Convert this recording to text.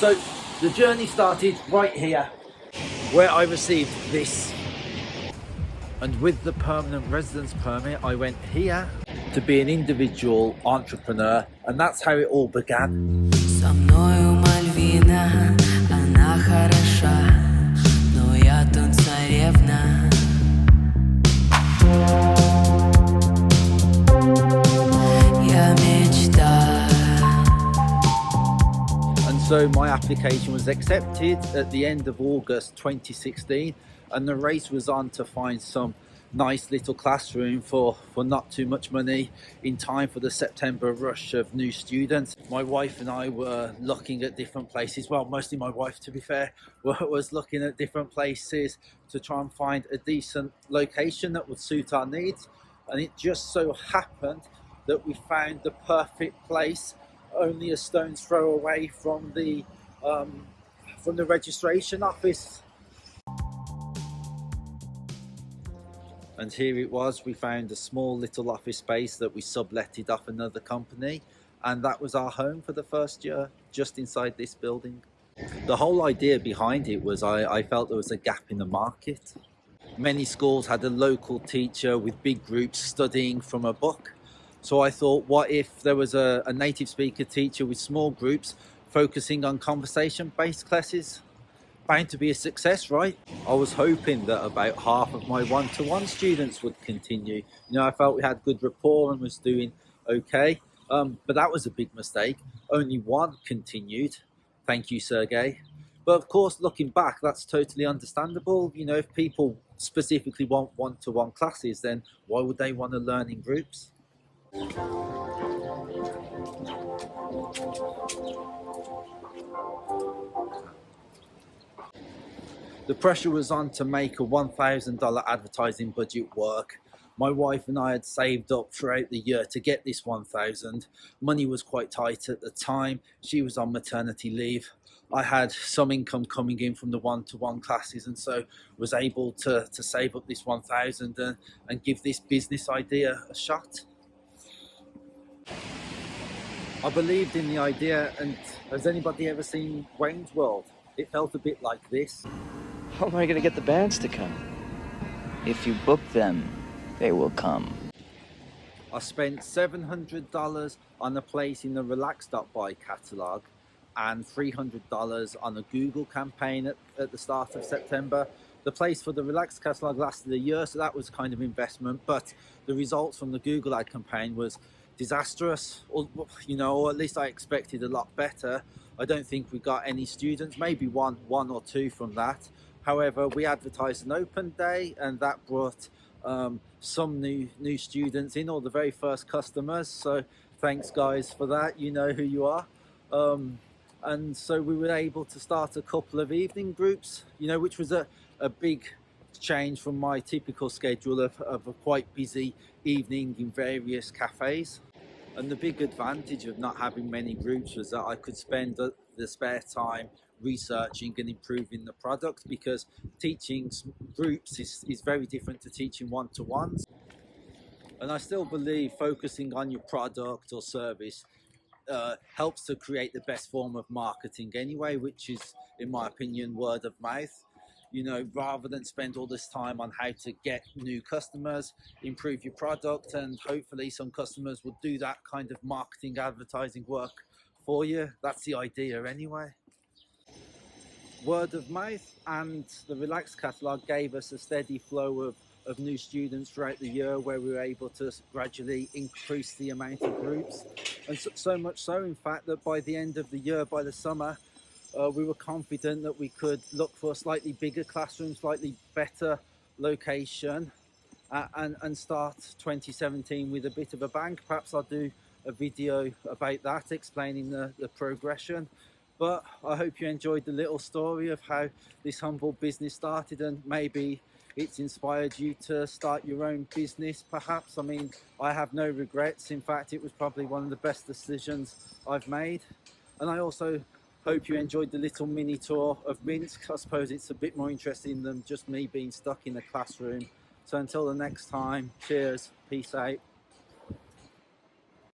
So the journey started right here, where I received this. And with the permanent residence permit, I went here to be an individual entrepreneur, and that's how it all began. Со мною Мальвина, она хороша, но я тут царевна. Я мечта. And so my application was accepted at the end of August 2016, and the race was on to find some nice little classroom for not too much money in time for the September rush of new students. My wife and I were looking at different places, well, mostly my wife, to be fair, was looking at different places to try and find a decent location that would suit our needs. And it just so happened that we found the perfect place only a stone's throw away from the registration office. And here it was. We found a small little office space that we subletted off another company, and that was our home for the first year, just inside this building. The whole idea behind it was I felt there was a gap in the market. Many schools had a local teacher with big groups studying from a book. So I thought, what if there was a native speaker teacher with small groups focusing on conversation-based classes? Bound to be a success, right? I was hoping that about half of my one-to-one students would continue. You know, I felt we had good rapport and was doing okay. But that was a big mistake. Only one continued. Thank you, Sergey. But of course, looking back, that's totally understandable. You know, if people specifically want one-to-one classes, then why would they want to learn in groups? The pressure was on to make a $1,000 advertising budget work. My wife and I had saved up throughout the year to get this $1,000. Money was quite tight at the time. She was on maternity leave. I had some income coming in from the one-to-one classes, and so was able to save up this $1,000 and give this business idea a shot. I believed in the idea, and has anybody ever seen Wayne's World? It felt a bit like this. How am I going to get the bands to come? If you book them, they will come. I spent $700 on a place in the Relax.buy catalogue and $300 on a Google campaign at the start of September. The place for the Relax catalogue lasted a year, so that was kind of investment, but the results from the Google ad campaign was disastrous, or at least I expected a lot better. I don't think we got any students, maybe one or two from that. However, we advertised an open day, and that brought some new students in, or the very first customers. So thanks guys for that, you know who you are. And so we were able to start a couple of evening groups, which was a big change from my typical schedule of a quite busy evening in various cafes. And the big advantage of not having many groups was that I could spend the spare time researching and improving the product, because teaching groups is very different to teaching one-to-ones. And I still believe focusing on your product or service helps to create the best form of marketing anyway, which is, in my opinion, word of mouth. Rather than spend all this time on how to get new customers, improve your product, and hopefully some customers will do that kind of marketing, advertising work for you. That's the idea anyway. Word of mouth and the Relax catalogue gave us a steady flow of new students throughout the year, where we were able to gradually increase the amount of groups. And so much so, in fact, that by the end of the year, by the summer, we were confident that we could look for a slightly bigger classroom, slightly better location, and start 2017 with a bit of a bang. Perhaps I'll do a video about that, explaining the progression. But I hope you enjoyed the little story of how this humble business started, and maybe it's inspired you to start your own business, perhaps. I mean, I have no regrets. In fact, it was probably one of the best decisions I've made. And I also hope you enjoyed the little mini tour of Minsk. I suppose it's a bit more interesting than just me being stuck in a classroom. So until the next time, cheers, peace out.